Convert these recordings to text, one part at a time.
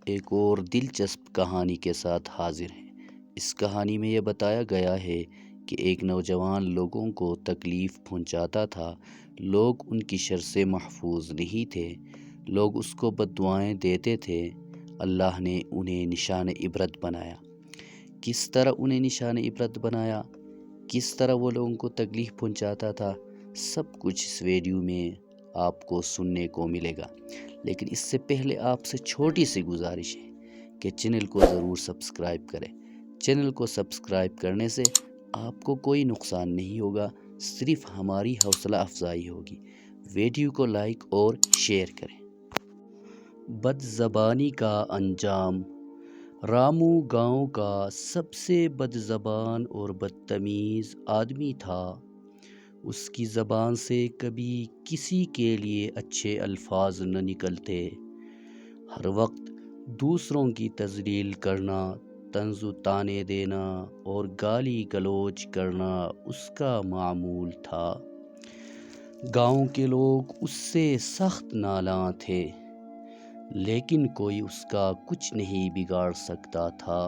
ایک اور دلچسپ کہانی کے ساتھ حاضر ہیں۔ اس کہانی میں یہ بتایا گیا ہے کہ ایک نوجوان لوگوں کو تکلیف پہنچاتا تھا۔ لوگ ان کی شر سے محفوظ نہیں تھے، لوگ اس کو بد دعائیں دیتے تھے۔ اللہ نے انہیں نشان عبرت بنایا۔ کس طرح انہیں نشان عبرت بنایا، کس طرح وہ لوگوں کو تکلیف پہنچاتا تھا، سب کچھ اس ویڈیو میں آپ کو سننے کو ملے گا۔ لیکن اس سے پہلے آپ سے چھوٹی سی گزارش ہے کہ چینل کو ضرور سبسکرائب کریں۔ چینل کو سبسکرائب کرنے سے آپ کو کوئی نقصان نہیں ہوگا، صرف ہماری حوصلہ افزائی ہوگی۔ ویڈیو کو لائک اور شیئر کریں۔ بد زبانی کا انجام۔ رامو گاؤں کا سب سے بد زبان اور بدتمیز آدمی تھا۔ اس کی زبان سے کبھی کسی کے لیے اچھے الفاظ نہ نکلتے۔ ہر وقت دوسروں کی تذلیل کرنا، طنز و طعنے دینا اور گالی گلوچ کرنا اس کا معمول تھا۔ گاؤں کے لوگ اس سے سخت نالاں تھے، لیکن کوئی اس کا کچھ نہیں بگاڑ سکتا تھا۔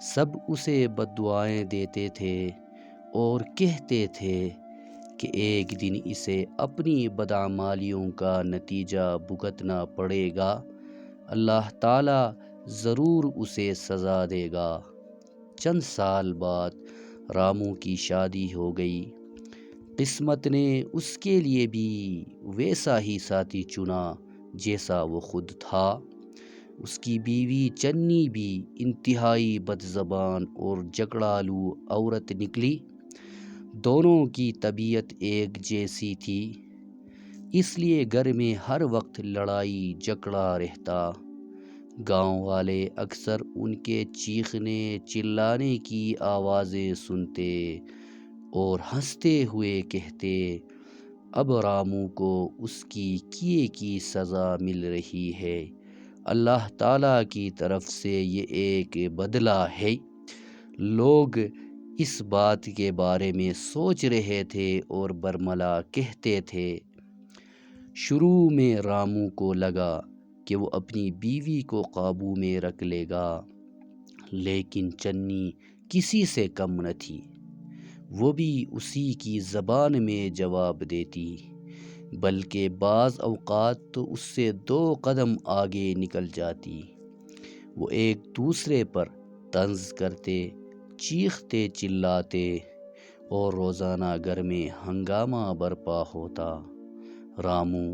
سب اسے بد دعائیں دیتے تھے اور کہتے تھے کہ ایک دن اسے اپنی بدعمالیوں کا نتیجہ بھگتنا پڑے گا، اللہ تعالیٰ ضرور اسے سزا دے گا۔ چند سال بعد رامو کی شادی ہو گئی۔ قسمت نے اس کے لیے بھی ویسا ہی ساتھی چنا جیسا وہ خود تھا۔ اس کی بیوی چنی بھی انتہائی بد زبان اور جھگڑالو عورت نکلی۔ دونوں کی طبیعت ایک جیسی تھی، اس لیے گھر میں ہر وقت لڑائی جھگڑا رہتا۔ گاؤں والے اکثر ان کے چیخنے چلانے کی آوازیں سنتے اور ہنستے ہوئے کہتے، اب رامو کو اس کی کیے کی سزا مل رہی ہے، اللہ تعالیٰ کی طرف سے یہ ایک بدلہ ہے۔ لوگ اس بات کے بارے میں سوچ رہے تھے اور برملا کہتے تھے۔ شروع میں رامو کو لگا کہ وہ اپنی بیوی کو قابو میں رکھ لے گا، لیکن چنی کسی سے کم نہ تھی۔ وہ بھی اسی کی زبان میں جواب دیتی، بلکہ بعض اوقات تو اس سے 2 قدم آگے نکل جاتی۔ وہ ایک دوسرے پر طنز کرتے، چیختے چلاتے اور روزانہ گھر میں ہنگامہ برپا ہوتا۔ رامو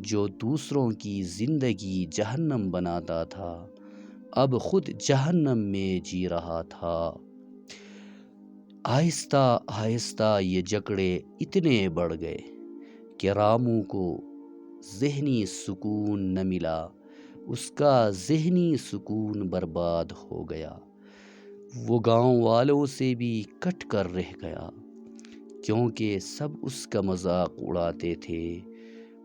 جو دوسروں کی زندگی جہنم بناتا تھا، اب خود جہنم میں جی رہا تھا۔ آہستہ آہستہ یہ جھگڑے اتنے بڑھ گئے کہ رامو کو ذہنی سکون نہ ملا۔ اس کا ذہنی سکون برباد ہو گیا۔ وہ گاؤں والوں سے بھی کٹ کر رہ گیا، کیونکہ سب اس کا مذاق اڑاتے تھے۔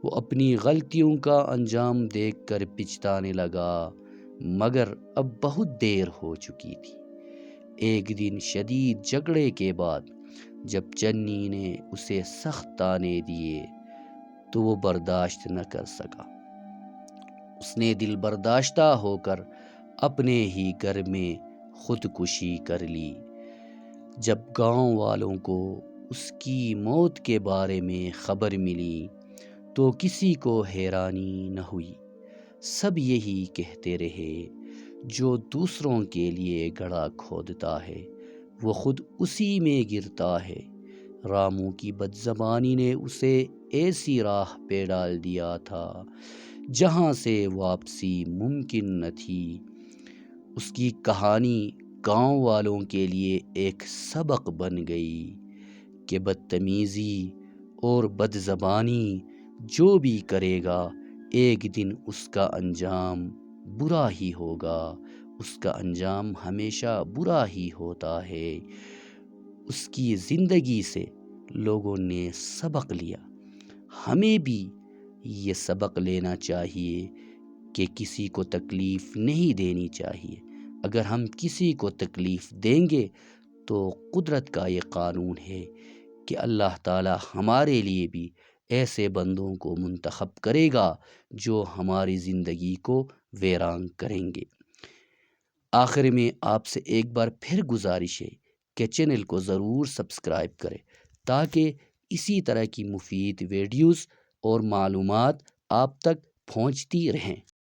وہ اپنی غلطیوں کا انجام دیکھ کر پچھتانے لگا، مگر اب بہت دیر ہو چکی تھی۔ ایک دن شدید جھگڑے کے بعد جب چنی نے اسے سخت طعنے دیے تو وہ برداشت نہ کر سکا۔ اس نے دل برداشتہ ہو کر اپنے ہی گھر میں خودکشی کر لی۔ جب گاؤں والوں کو اس کی موت کے بارے میں خبر ملی تو کسی کو حیرانی نہ ہوئی۔ سب یہی کہتے رہے، جو دوسروں کے لیے گڑھا کھودتا ہے وہ خود اسی میں گرتا ہے۔ رامو کی بد زبانی نے اسے ایسی راہ پہ ڈال دیا تھا جہاں سے واپسی ممکن نہ تھی۔ اس کی کہانی گاؤں والوں کے لیے ایک سبق بن گئی کہ بدتمیزی اور بد زبانی جو بھی کرے گا، ایک دن اس کا انجام برا ہی ہوگا۔ اس کا انجام ہمیشہ برا ہی ہوتا ہے۔ اس کی زندگی سے لوگوں نے سبق لیا۔ ہمیں بھی یہ سبق لینا چاہیے کہ کسی کو تکلیف نہیں دینی چاہیے۔ اگر ہم کسی کو تکلیف دیں گے تو قدرت کا یہ قانون ہے کہ اللہ تعالیٰ ہمارے لیے بھی ایسے بندوں کو منتخب کرے گا جو ہماری زندگی کو ویران کریں گے۔ آخر میں آپ سے ایک بار پھر گزارش ہے کہ چینل کو ضرور سبسکرائب کریں تاکہ اسی طرح کی مفید ویڈیوز اور معلومات آپ تک پہنچتی رہیں۔